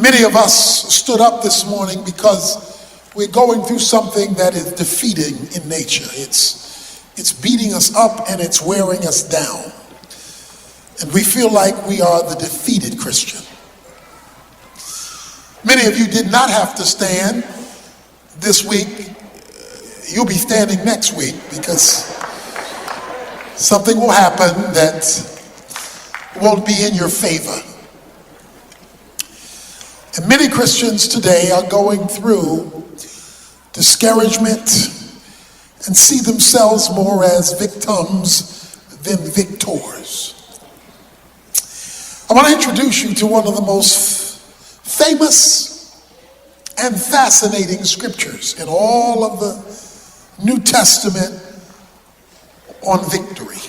Many of us stood up this morning because we're going through something that is defeating in nature. It's beating us up and it's wearing us down. And we feel like we are the defeated Christian. Many of you did not have to stand this week. You'll be standing next week because something will happen that won't be in your favor. And many Christians today are going through discouragement and see themselves more as victims than victors. I want to introduce you to one of the most famous and fascinating scriptures in all of the New Testament on victory.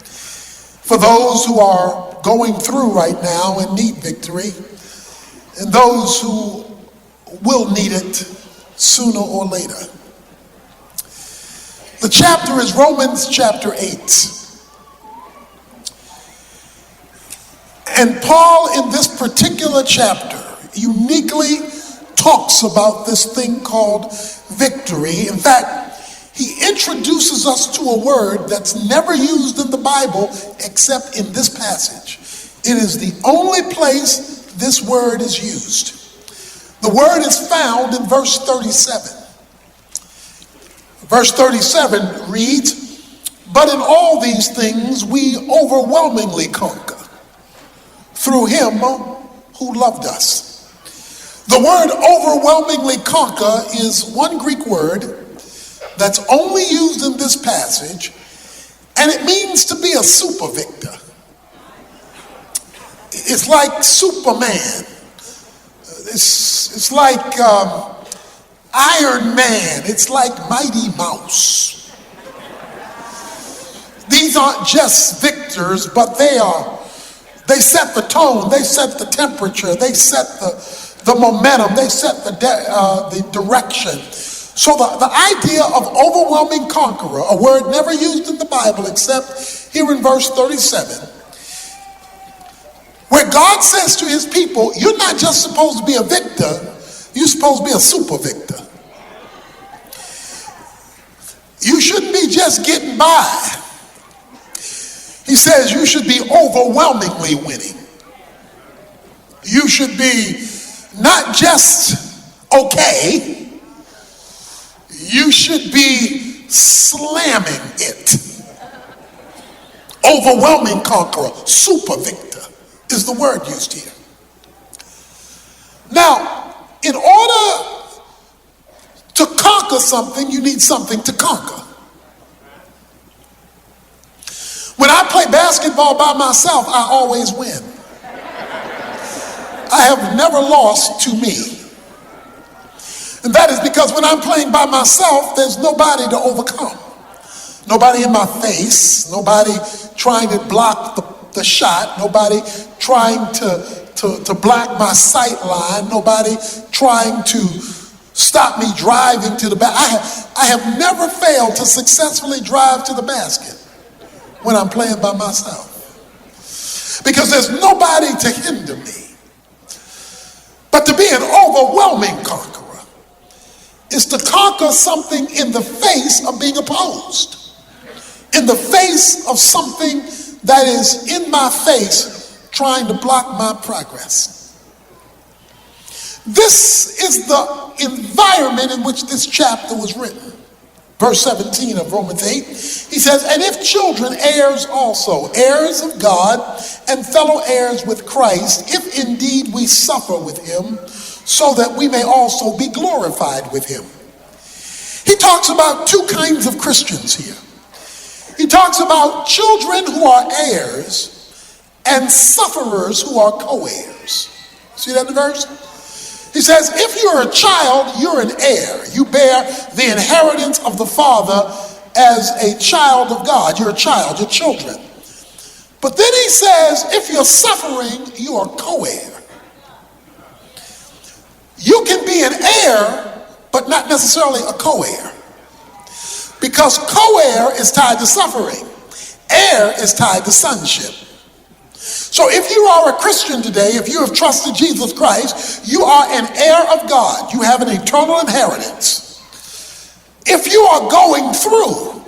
For those who are going through right now and need victory, and those who will need it sooner or later. The chapter is Romans chapter 8. And Paul, in this particular chapter, uniquely talks about this thing called victory. In fact, he introduces us to a word that's never used in the Bible except in this passage. It is the only place this word is used. The word is found in verse 37. Verse 37 reads, "But in all these things we overwhelmingly conquer through him who loved us." The word overwhelmingly conquer is one Greek word that's only used in this passage, and it means to be a super victor. It's like Superman. It's like Iron Man. It's like Mighty Mouse. These aren't just victors, but they set the tone, they set the temperature, they set the momentum, they set the direction. So the idea of overwhelming conqueror, a word never used in the Bible except here in verse 37, where God says to his people, you're not just supposed to be a victor, you're supposed to be a super victor. You shouldn't be just getting by. He says you should be overwhelmingly winning. You should be not just okay, you should be slamming it. Overwhelming conqueror, super victor is the word used here. Now, in order to conquer something, you need something to conquer. When I play basketball by myself, I always win. I have never lost to me. And that is because when I'm playing by myself, there's nobody to overcome. Nobody in my face, nobody trying to block the shot, nobody trying to block my sight line, nobody trying to stop me driving to the basket. I have never failed to successfully drive to the basket when I'm playing by myself, because there's nobody to hinder me. But to be an overwhelming conqueror is to conquer something in the face of being opposed, in the face of something that is in my face trying to block my progress. This is the environment in which this chapter was written. Verse 17 of Romans 8, he says, "And if children, heirs also, heirs of God and fellow heirs with Christ, if indeed we suffer with him, so that we may also be glorified with him." He talks about two kinds of Christians here. He talks about children who are heirs and sufferers who are co-heirs. See that in the verse? He says, if you're a child, you're an heir. You bear the inheritance of the Father as a child of God. You're a child, you're children. But then he says, if you're suffering, you are co-heir. You can be an heir, but not necessarily a co-heir. Because co-heir is tied to suffering. Heir is tied to sonship. So if you are a Christian today, if you have trusted Jesus Christ, you are an heir of God. You have an eternal inheritance. If you are going through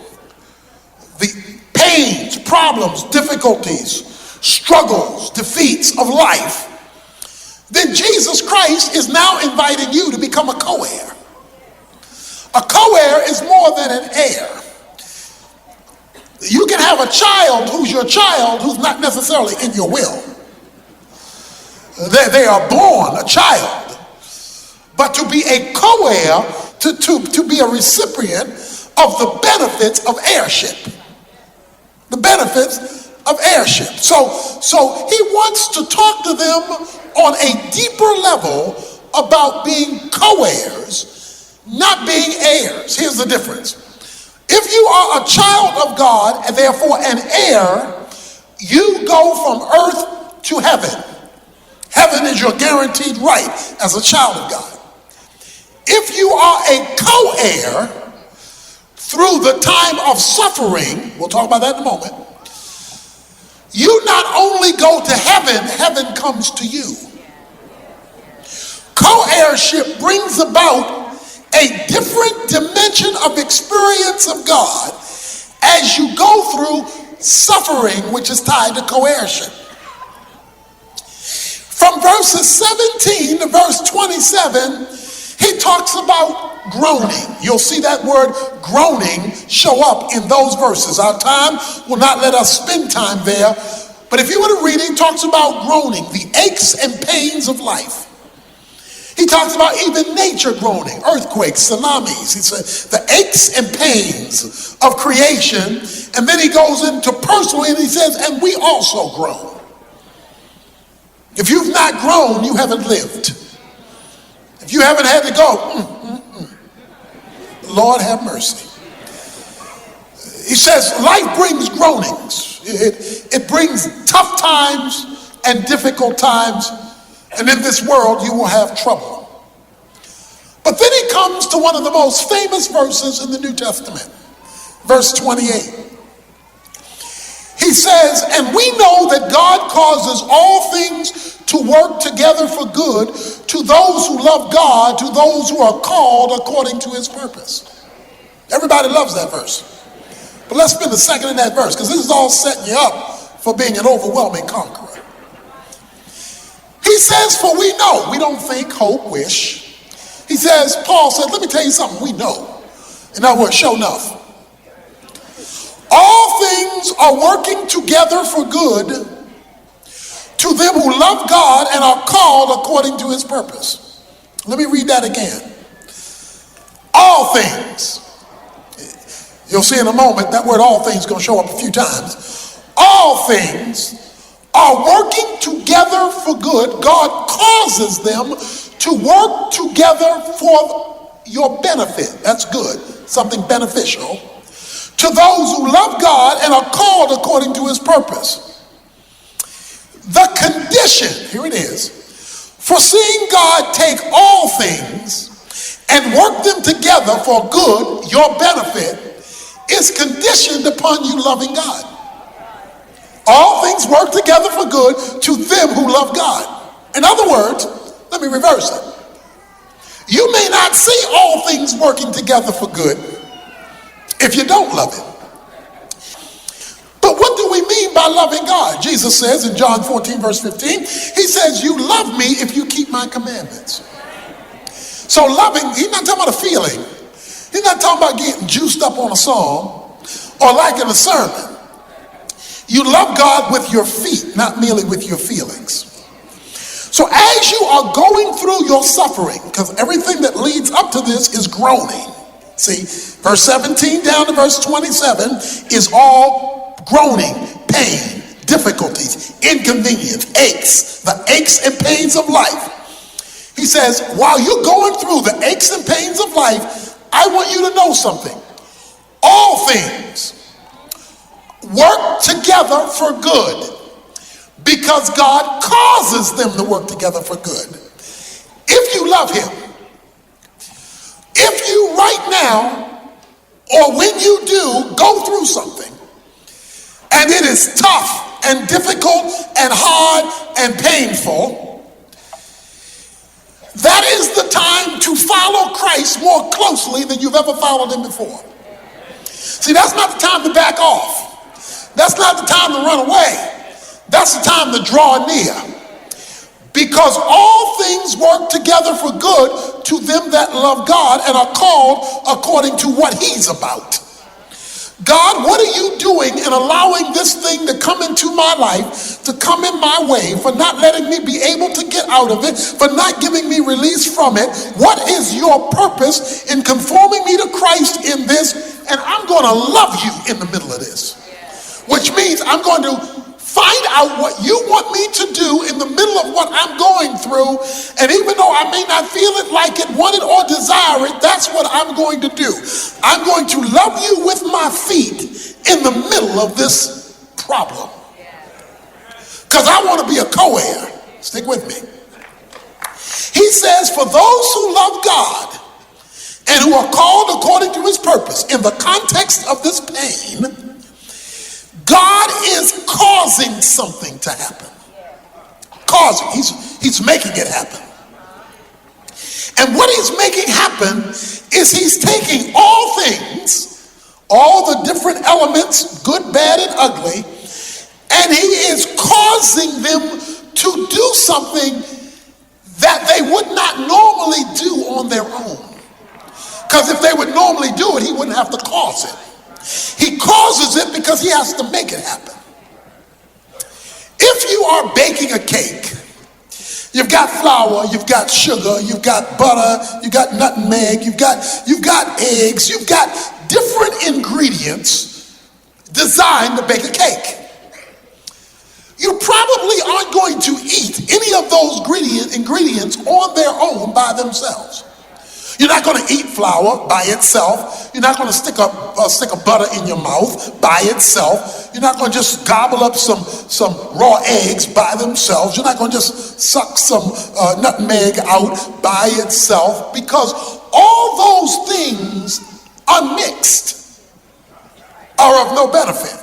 the pains, problems, difficulties, struggles, defeats of life, then Jesus Christ is now inviting you to become a co-heir. A co-heir is more than an heir. You can have a child who's not necessarily in your will. They are born a child. But to be a co-heir, to be a recipient of the benefits of heirship. The benefits of heirship. So he wants to talk to them on a deeper level about being co-heirs, not being heirs. Here's the difference. If you are a child of God and therefore an heir, you go from earth to heaven. Heaven is your guaranteed right as a child of God. If you are a co-heir through the time of suffering, we'll talk about that in a moment, you not only go to heaven, heaven comes to you. Co-heirship brings about a different dimension of experience of God as you go through suffering, which is tied to co-heirship. From verses 17 to verse 27, he talks about groaning. You'll see that word groaning show up in those verses. Our time will not let us spend time there, but if you were to read it, he talks about groaning, the aches and pains of life. He talks about even nature groaning, earthquakes, tsunamis. He says the aches and pains of creation. And then he goes into personally and he says, and we also groan. If you've not grown, you haven't lived. If you haven't had to go, Lord have mercy. He says life brings groanings. It brings tough times and difficult times. And in this world, you will have trouble. But then he comes to one of the most famous verses in the New Testament, verse 28. He says, and we know that God causes all things to work together for good to those who love God, to those who are called according to his purpose. Everybody loves that verse. But let's spend a second in that verse, because this is all setting you up for being an overwhelming conqueror. He says, for we know, we don't think, hope, wish. He says, Paul said, let me tell you something, we know. In other words, sure enough. All things are working together for good to them who love God and are called according to his purpose. Let me read that again. All things. You'll see in a moment that word all things is going to show up a few times. All things are working together for good. God causes them to work together for your benefit. That's good. Something beneficial. To those who love God and are called according to his purpose. The condition, here it is, for seeing God take all things and work them together for good, your benefit, is conditioned upon you loving God. All things work together for good to them who love God. In other words, let me reverse it. You may not see all things working together for good if you don't love it. But what do we mean by loving God? Jesus says in John 14 verse 15, he says, you love me if you keep my commandments. So loving, he's not talking about a feeling. He's not talking about getting juiced up on a song or liking a sermon. You love God with your feet, not merely with your feelings. So as you are going through your suffering, because everything that leads up to this is groaning. See, verse 17 down to verse 27 is all groaning, pain, difficulties, inconvenience, aches, the aches and pains of life. He says, while you're going through the aches and pains of life, I want you to know something. All things work together for good because God causes them to work together for good. If you love him, if you right now or when you do go through something and it is tough and difficult and hard and painful, that is the time to follow Christ more closely than you've ever followed him before. See, that's not the time to back off. That's not the time to run away. That's the time to draw near. Because all things work together for good to them that love God and are called according to what he's about. God, what are you doing in allowing this thing to come into my life, to come in my way, for not letting me be able to get out of it, for not giving me release from it? What is your purpose in conforming me to Christ in this? And I'm going to love you in the middle of this, which means I'm going to find out what you want me to do in the middle of what I'm going through. And even though I may not feel it, like it, want it, or desire it, that's what I'm going to do. I'm going to love you with my feet in the middle of this problem. Because I want to be a co-heir. Stick with me. He says, for those who love God and who are called according to his purpose, in the context of this pain, God is causing something to happen. Causing. He's making it happen. And what he's making happen is he's taking all things, all the different elements, good, bad, and ugly, and he is causing them to do something that they would not normally do on their own. Because if they would normally do it, he wouldn't have to cause it. He causes it because he has to make it happen. If you are baking a cake, you've got flour, you've got sugar, you've got butter, you've got nutmeg, you've got eggs, you've got different ingredients designed to bake a cake. You probably aren't going to eat any of those ingredients on their own by themselves. You're not going to eat flour by itself. You're not going to stick a stick of butter in your mouth by itself. You're not going to just gobble up some raw eggs by themselves. You're not going to just suck some nutmeg out by itself, because all those things unmixed are of no benefit.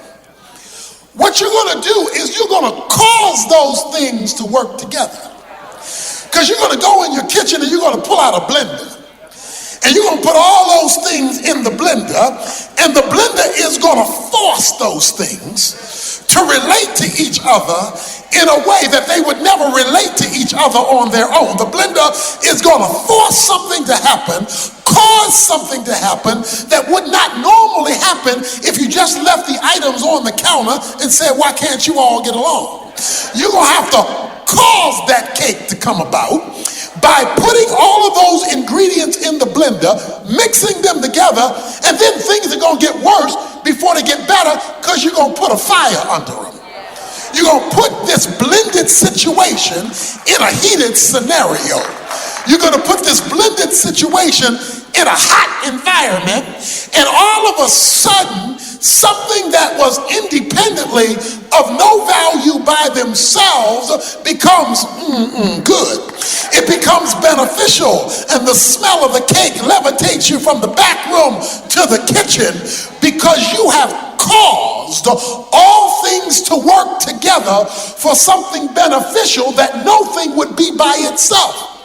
What you're going to do is you're going to cause those things to work together. Because you're going to go in your kitchen and you're going to pull out a blender. And you're going to put all those things in the blender, and the blender is going to force those things to relate to each other in a way that they would never relate to each other on their own. The blender is going to force something to happen, cause something to happen that would not normally happen if you just left the items on the counter and said, why can't you all get along? You're going to have to cause that cake to come about by putting all of those ingredients in the blender, mixing them together, and then things are going to get worse before they get better, because you're going to put a fire under them. You're going to put this blended situation in a heated scenario. You're going to put this blended situation in a hot environment, and all of a sudden, something that was independently of no value by themselves becomes good. It becomes beneficial, and the smell of the cake levitates you from the back room to the kitchen, because you have caused all things to work together for something beneficial that no thing would be by itself.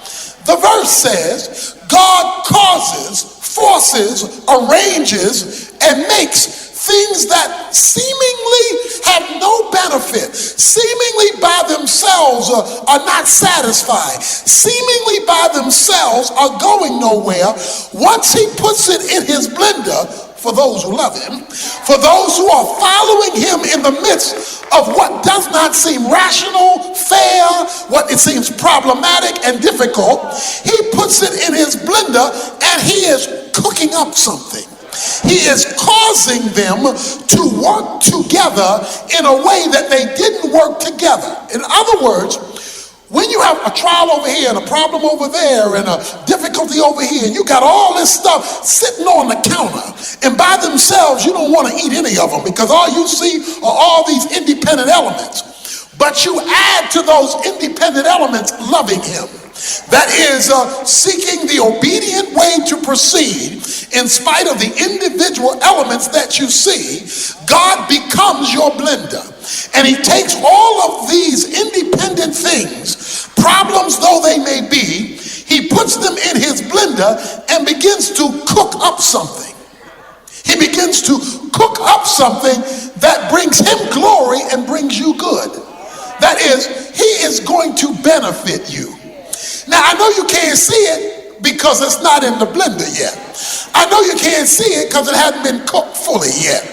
The verse says, God causes, forces, arranges, and makes things that seemingly have no benefit, seemingly by themselves are not satisfied, seemingly by themselves are going nowhere. Once he puts it in his blender, for those who love him, for those who are following him in the midst of what does not seem rational, fair, what it seems problematic and difficult, he puts it in his blender and he is cooking up something. He is causing them to work together in a way that they didn't work together. In other words, when you have a trial over here and a problem over there and a difficulty over here, and you got all this stuff sitting on the counter, and by themselves you don't want to eat any of them, because all you see are all these independent elements. But you add to those independent elements loving him. That is seeking the obedient way to proceed in spite of the individual elements that you see. God becomes your blender. And he takes all of these independent things, problems though they may be, he puts them in his blender and begins to cook up something. He begins to cook up something that brings him glory and brings you good. That is, he is going to benefit you. Now, I know you can't see it because it's not in the blender yet. I know you can't see it because it hasn't been cooked fully yet.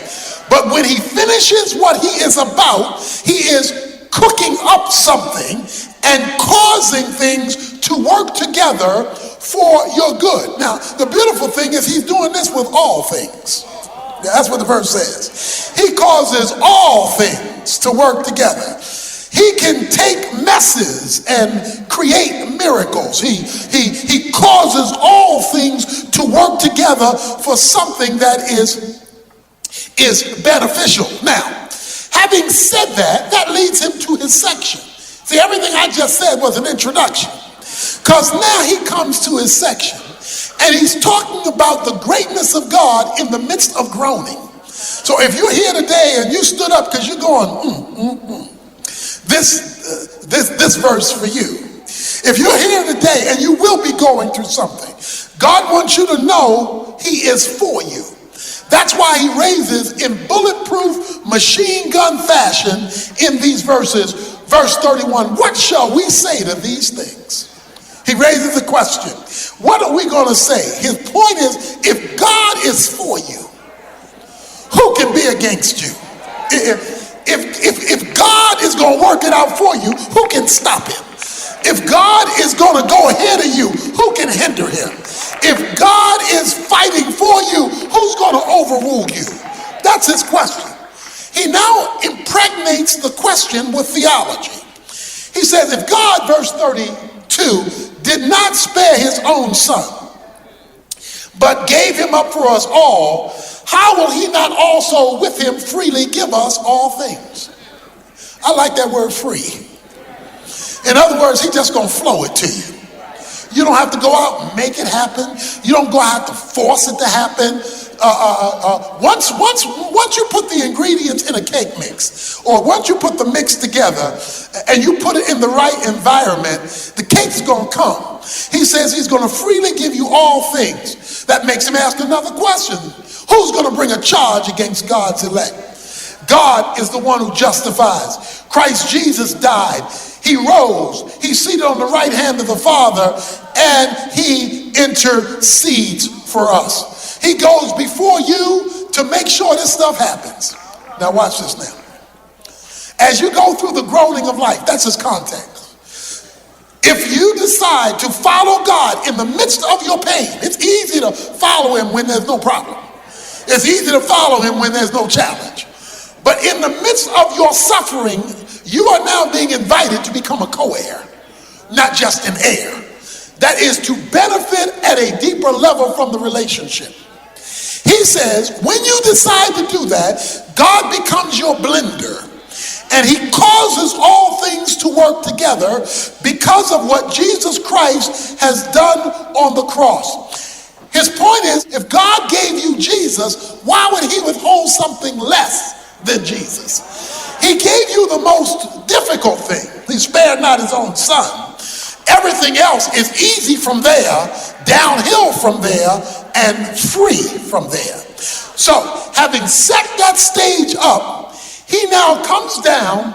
But when he finishes what he is about, he is cooking up something and causing things to work together for your good. Now, the beautiful thing is he's doing this with all things. That's what the verse says. He causes all things to work together. He can take messes and create miracles. He causes all things to work together for something that is beneficial. Now, having said that, that leads him to his section. See, everything I just said was an introduction. Because now he comes to his section. And he's talking about the greatness of God in the midst of groaning. So if you're here today and you stood up because you're going, this verse for you. If you're here today and you will be going through something, God wants you to know he is for you. That's why he raises in bulletproof machine gun fashion in these verses, verse 31, what shall we say to these things? He raises the question, what are we going to say? His point is, if God is for you, who can be against you? If God is going to work it out for you, who can stop him? If God is going to go ahead of you, who can hinder him? If God is fighting for you, who's going to overrule you? That's his question. He now impregnates the question with theology. He says, if God, verse 32, did not spare his own son, but gave him up for us all, how will he not also with him freely give us all things? I like that word free. In other words, he's just going to flow it to you. You don't have to go out and make it happen. You don't go out to force it to happen. Once you put the ingredients in a cake mix, or once you put the mix together and you put it in the right environment, the cake's going to come. He says he's going to freely give you all things. That makes him ask another question. Who's going to bring a charge against God's elect? God is the one who justifies. Christ Jesus died. He rose. He's seated on the right hand of the Father, and he intercedes for us. He goes before you to make sure this stuff happens. Now watch this now. As you go through the groaning of life, that's his context. If you decide to follow God in the midst of your pain, it's easy to follow him when there's no problem. It's easy to follow him when there's no challenge. But in the midst of your suffering, you are now being invited to become a co-heir, not just an heir. That is to benefit at a deeper level from the relationship. He says, when you decide to do that, God becomes your blender, and he causes all things to work together because of what Jesus Christ has done on the cross. His point is, if God gave you Jesus, why would he withhold something less than Jesus? He gave you the most difficult thing. He spared not his own son. Everything else is easy from there, downhill from there, and free from there. So, having set that stage up, he now comes down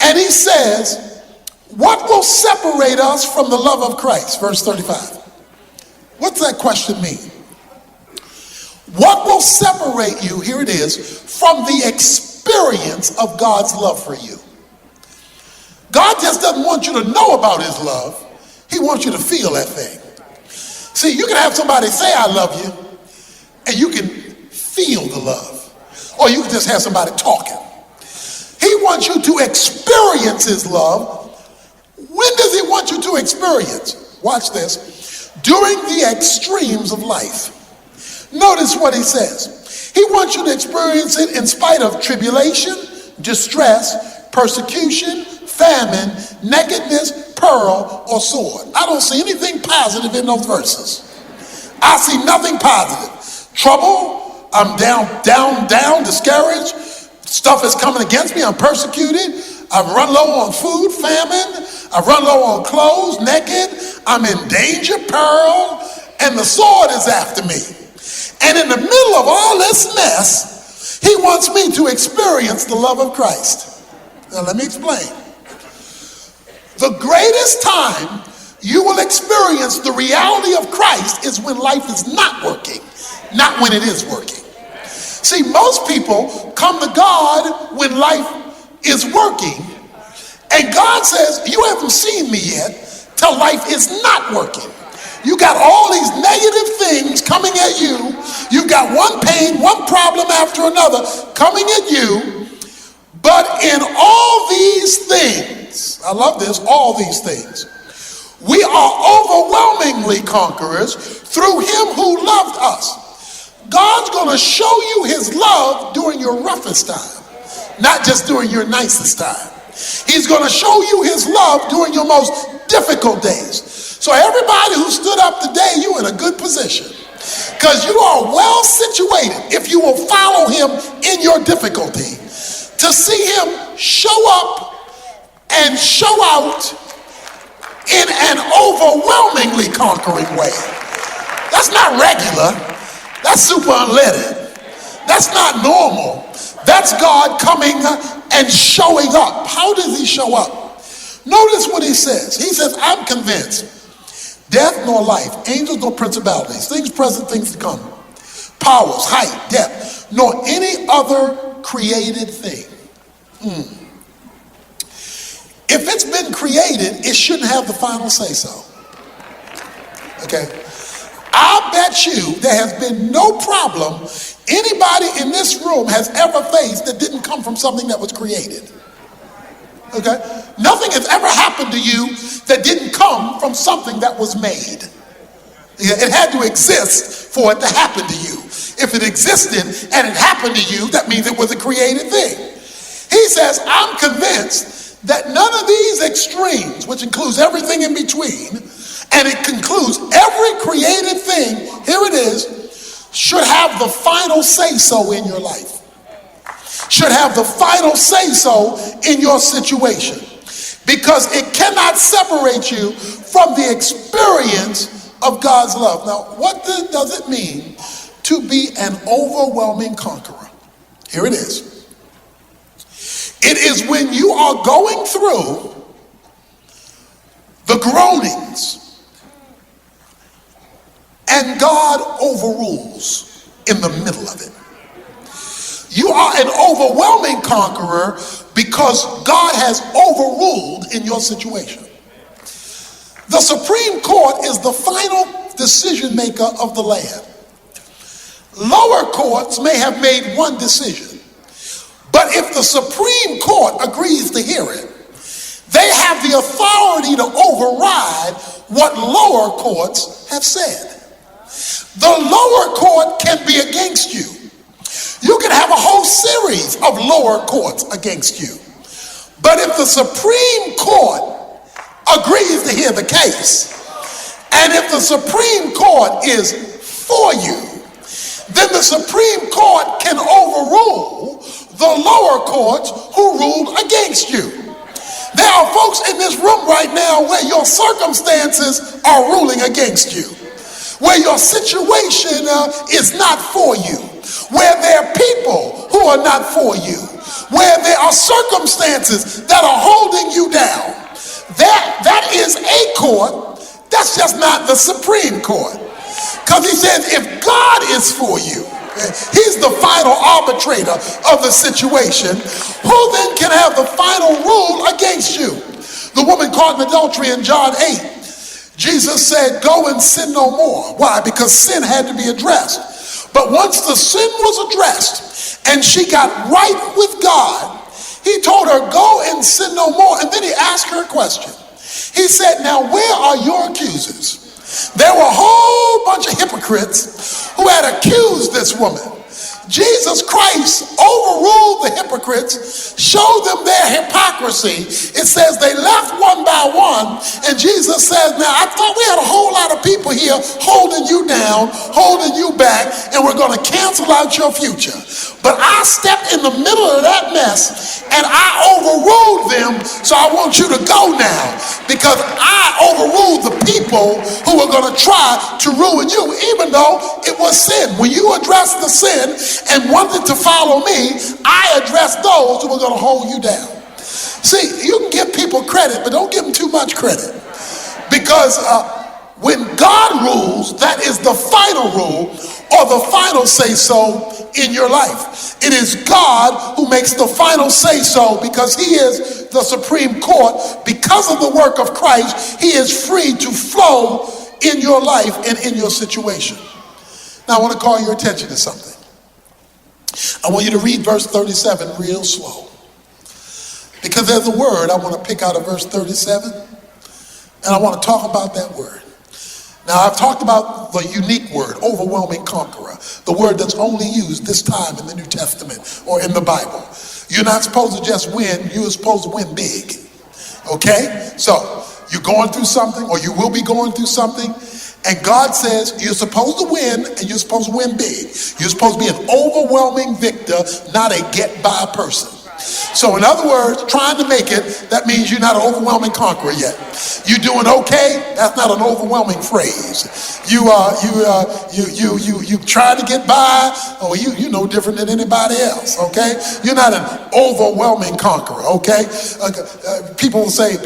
and he says, what will separate us from the love of Christ? Verse 35. What's that question mean? What will separate you, here it is, from the experience of God's love for you? God just doesn't want you to know about his love. He wants you to feel that thing. See, you can have somebody say, I love you, and you can feel the love. Or you can just have somebody talking. He wants you to experience his love. When does he want you to experience? Watch this. During the extremes of life. Notice what he says. He wants you to experience it in spite of tribulation, distress, persecution, famine, nakedness, peril, or sword. I don't see anything positive in those verses. I see nothing positive. Trouble, I'm down, discouraged, Stuff is coming against me. I'm persecuted. I've run low on food, famine. I've run low on clothes, naked. I'm in danger, peril, and the sword is after me. And in the middle of all this mess, he wants me to experience the love of Christ. Now let me explain. The greatest time you will experience the reality of Christ is when life is not working, not when it is working. See, most people come to God when life is working, and God says, you haven't seen me yet till life is not working. You got all these negative things coming at you. You got one pain, one problem after another coming at you. But in all these things, I love this, all these things, we are overwhelmingly conquerors through him who loved us. God's going to show you his love during your roughest time, not just during your nicest time. He's going to show you his love during your most difficult days. So everybody who stood up today, you're in a good position because you are well situated if you will follow him in your difficulty to see him show up and show out in an overwhelmingly conquering way. That's not regular. That's super unleaded. That's not normal. That's God coming and showing up. How does he show up? Notice what he says. He says, I'm convinced death nor life, angels nor principalities, things present, things to come, powers, height, depth, nor any other created thing. If it's been created, it shouldn't have the final say so. Okay? I bet you there has been no problem anybody in this room has ever faced that didn't come from something that was created. Okay? Nothing has ever happened to you that didn't come from something that was made. It had to exist for it to happen to you. If it existed and it happened to you, that means it was a created thing. He says, I'm convinced that none of these extremes, which includes everything in between, and it concludes every created thing, here it is, should have the final say-so in your life. Should have the final say-so in your situation. Because it cannot separate you from the experience of God's love. Now, what does it mean to be an overwhelming conqueror? Here it is. It is when you are going through the groanings and God overrules in the middle of it. You are an overwhelming conqueror because God has overruled in your situation. The Supreme Court is the final decision maker of the land. Lower courts may have made one decision, but if the Supreme Court agrees to hear it, they have the authority to override what lower courts have said. The lower court can be against you. You can have a whole series of lower courts against you. But if the Supreme Court agrees to hear the case, and if the Supreme Court is for you, then the Supreme Court can overrule the lower courts who ruled against you. There are folks in this room right now where your circumstances are ruling against you, where your situation is not for you, where there are people who are not for you, where there are circumstances that are holding you down. That is a court. That's just not the Supreme Court. Because he says if God is for you, he's the final arbitrator of the situation, who then can have the final rule against you? The woman caught in adultery in John 8. Jesus said, go and sin no more. Why? Because sin had to be addressed. But once the sin was addressed and she got right with God, he told her, go and sin no more. And then he asked her a question. He said, now where are your accusers? There were a whole bunch of hypocrites who had accused this woman. Jesus Christ overruled the hypocrites, showed them their hypocrisy. It says they left one by one, and Jesus says, now I thought we had a whole lot lot of people here holding you down, holding you back, and we're going to cancel out your future. But I stepped in the middle of that mess and I overruled them, so I want you to go now, because I overruled the people who were going to try to ruin you, even though it was sin. When you addressed the sin and wanted to follow me, I addressed those who were going to hold you down. See, you can give people credit, but don't give them too much credit, because when God rules, that is the final rule or the final say-so in your life. It is God who makes the final say-so, because he is the Supreme Court. Because of the work of Christ, he is free to flow in your life and in your situation. Now, I want to call your attention to something. I want you to read verse 37 real slow, because there's a word I want to pick out of verse 37, and I want to talk about that word. Now, I've talked about the unique word, overwhelming conqueror, the word that's only used this time in the New Testament or in the Bible. You're not supposed to just win, you're supposed to win big. Okay? So, you're going through something, or you will be going through something, and God says you're supposed to win, and you're supposed to win big. You're supposed to be an overwhelming victor, not a get-by person. So in other words, trying to make it, that means you're not an overwhelming conqueror yet. You doing okay? That's not an overwhelming phrase. You trying to get by, or you no different than anybody else, okay? You're not an overwhelming conqueror, okay? People will say,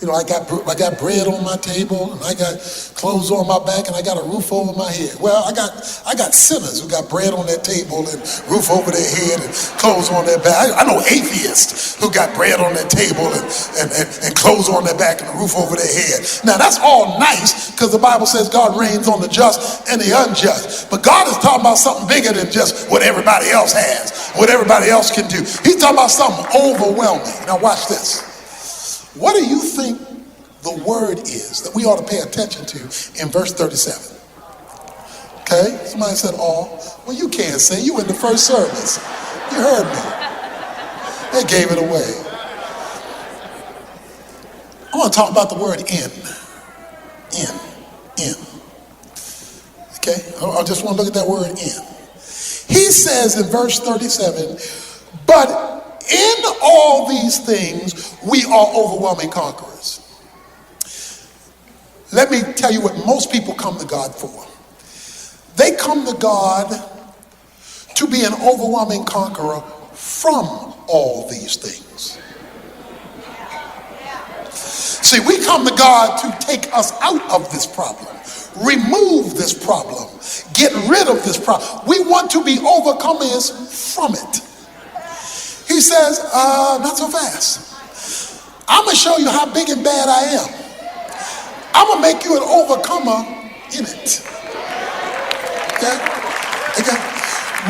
I got bread on my table, and I got clothes on my back, and I got a roof over my head. Well, I got sinners who got bread on their table and roof over their head and clothes on their back. I know atheists who got bread on their table and clothes on their back and a roof over their head. Now, that's all nice, because the Bible says God reigns on the just and the unjust. But God is talking about something bigger than just what everybody else has, what everybody else can do. He's talking about something overwhelming. Now, watch this. What do you think the word is that we ought to pay attention to in verse 37? Okay, somebody said all. Well, you can't say, you in the first service. You heard me. They gave it away. I want to talk about the word in. In. Okay, I just want to look at that word in. He says in verse 37, but in all these things, we are overwhelming conquerors. Let me tell you what most people come to God for. They come to God to be an overwhelming conqueror from all these things. See, we come to God to take us out of this problem, remove this problem, get rid of this problem. We want to be overcomers from it. He says, not so fast. I'm going to show you how big and bad I am. I'm going to make you an overcomer in it. Okay?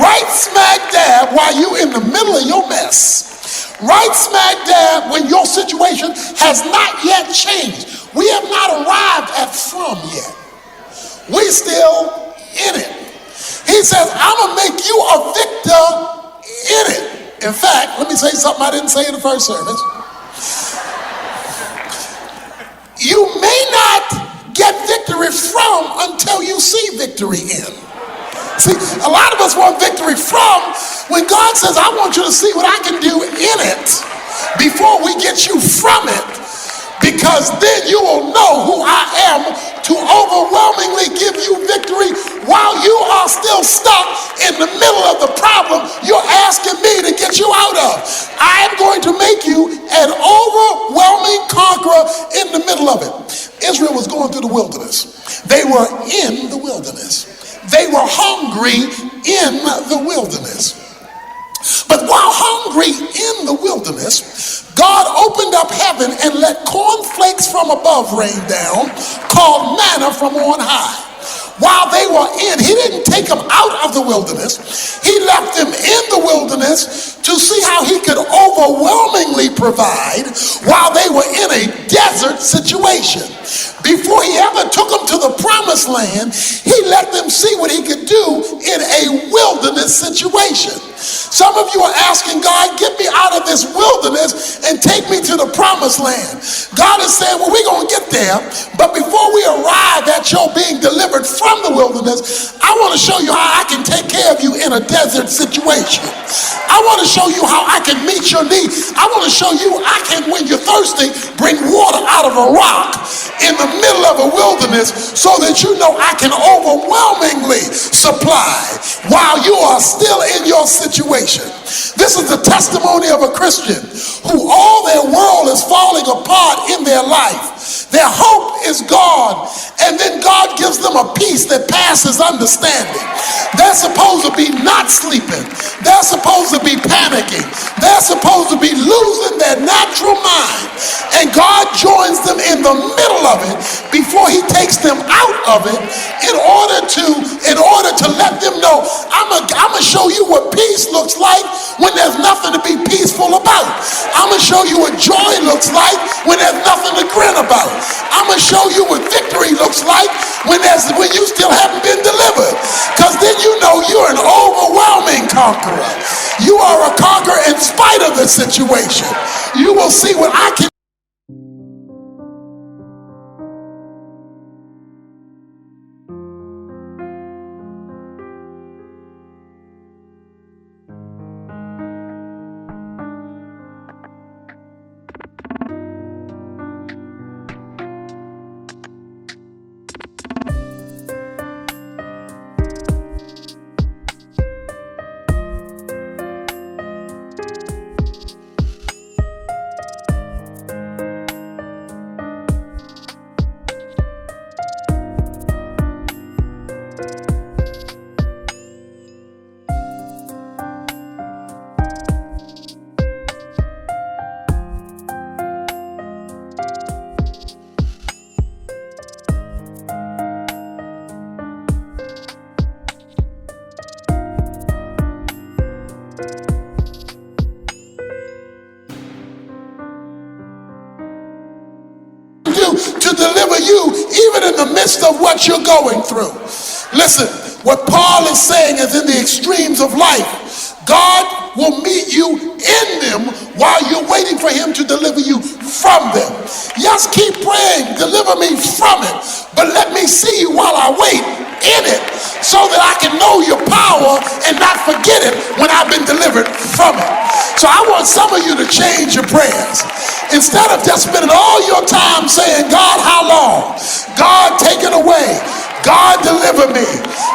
Right smack dab while you in the middle of your mess. Right smack dab when your situation has not yet changed. We have not arrived at from yet. We still in it. He says, I'm going to make you a victor in it. In fact, let me say something I didn't say in the first service. You may not get victory from until you see victory in. See, a lot of us want victory from when God says, I want you to see what I can do in it before we get you from it, because then you will know who I am to overwhelmingly give you victory while you are still stuck in the middle of the problem you're asking me to get you out of. I am going to make you an overwhelming conqueror in the middle of it. Israel was going through the wilderness. They were in the wilderness. They were hungry in the wilderness. But while hungry in the wilderness, God opened up heaven and let cornflakes from above rain down, called manna from on high. while they were in. He didn't take them out of the wilderness. He left them in the wilderness to see how he could overwhelmingly provide while they were in a desert situation. Before he ever took them to the promised land, he let them see what he could do in a wilderness situation. Some of you are asking God, get me out of this wilderness and take me to the promised land. God is saying, well, we're going to get there, but before we arrive at your being delivered from the wilderness, I want to show you how I can take care of you in a desert situation. I want to show you how I can meet your need. I want to show you I can, when you're thirsty, bring water out of a rock in the middle of a wilderness so that you know I can overwhelmingly supply while you are still in your situation. This is the testimony of a Christian who all their world is falling apart in their life. Their hope is gone, and then God gives them a peace that passes understanding. They're supposed to be not sleeping. They're supposed to be panicking. They're supposed to be losing their natural mind. And God joins them in the middle of it before he takes them out of it in order to let them know, I'm going to show you what peace looks like when there's nothing to be peaceful about. I'm going to show you what joy looks like when there's nothing to grin about. I'm going to show you what victory looks like when you still haven't been delivered. Because then you know you're an overwhelming conqueror. You are a conqueror in spite of the situation. You will see what I can. To deliver you even in the midst of what you're going through. Listen, what Paul is saying is in the extremes of life, God will meet you in them while you're waiting for him to deliver you from them. Yes, keep praying, deliver me from it, but let me see you while I wait in it so that I can know your power and not forget it when I've been delivered from it. So I want some of you to change your prayers. Instead of just spending all your time saying, God, how long? God, take it away. God, deliver me.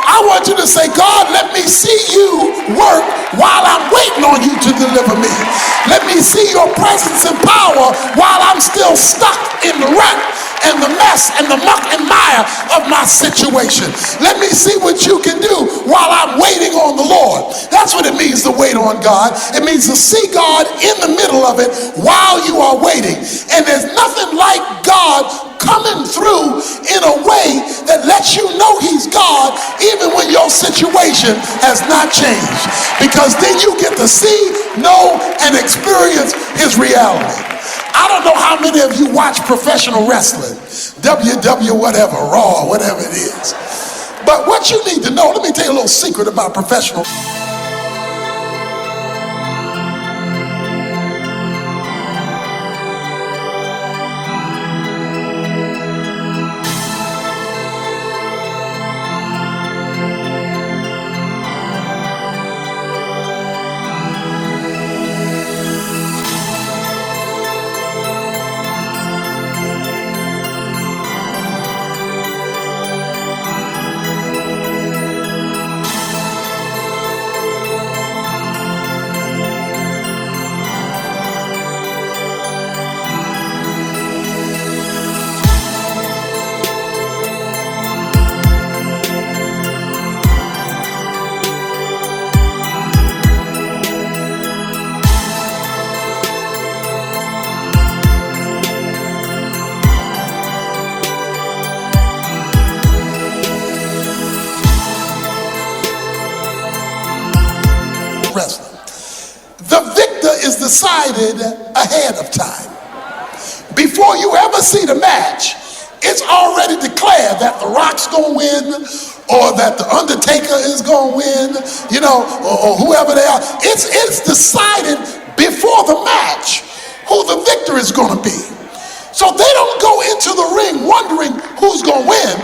I want you to say, God, let me see you work while I'm waiting on you to deliver me. Let me see your presence and power while I'm still stuck in the rut and the mess and the muck and mire of my situation. Let me see what you can do while I'm waiting on the Lord. That's what it means to wait on God. It means to see God in the middle of it while you are waiting. And there's nothing like God coming through in a way that lets you know he's God even when your situation has not changed. Because then you get to see, know, and experience his reality. I don't know how many of you watch professional wrestling, WW whatever, Raw, whatever it is. But what you need to know, let me tell you a little secret about professional. decided ahead of time. Before you ever see the match, it's already declared that The Rock's gonna win, or that The Undertaker is gonna win, or whoever they are. It's decided before the match who the victor is gonna be. So they don't go into the ring wondering who's gonna win.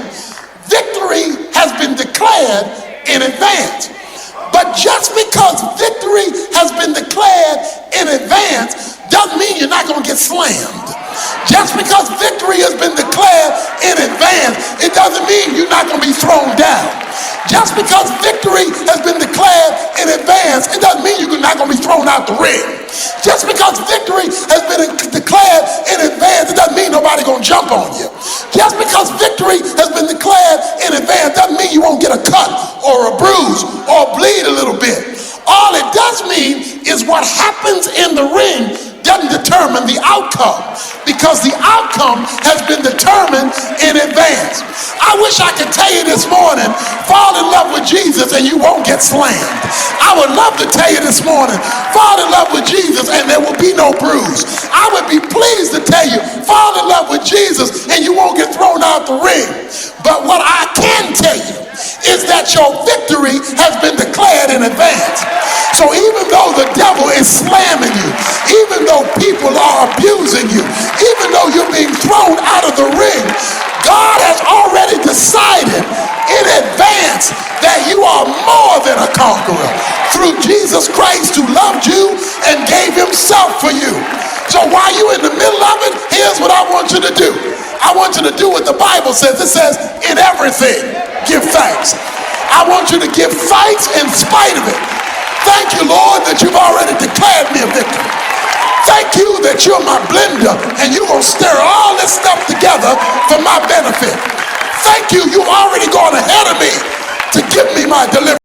Victory has been declared in advance. But just because victory has been declared in advance doesn't mean you're not gonna get slammed. Just because victory has been declared in advance, it doesn't mean you're not going to be thrown down. Just because victory has been declared in advance, it doesn't mean you're not going to be thrown out the ring. Just because victory has been declared in advance, it doesn't mean nobody's going to jump on you. Just because victory has been declared in advance doesn't mean you won't get a cut or a bruise or bleed a little bit. All it does mean is what happens in the ring doesn't determine the outcome, because the outcome has been determined in advance. I wish I could tell you this morning, fall in love with Jesus and you won't get slammed. I would love to tell you this morning, fall in love with Jesus and there will be no bruise. I would be pleased to tell you, fall in love with Jesus and you won't get thrown out the ring. But what I can tell you is that your victory has been declared in advance. So even though the devil is slamming you, even though people are abusing you, even though you're being thrown out of the ring, God has already decided in advance that you are more than a conqueror through Jesus Christ, who loved you and gave himself for you. So while you're in the middle of it, here's what I want you to do. I want you to do what the Bible says. It says, in everything, give thanks. I want you to give thanks in spite of it. Thank you, Lord, that you've already declared me a victory. Thank you that you're my blender and you're going to stir all this stuff together for my benefit. Thank you, you've already gone ahead of me to give me my deliverance.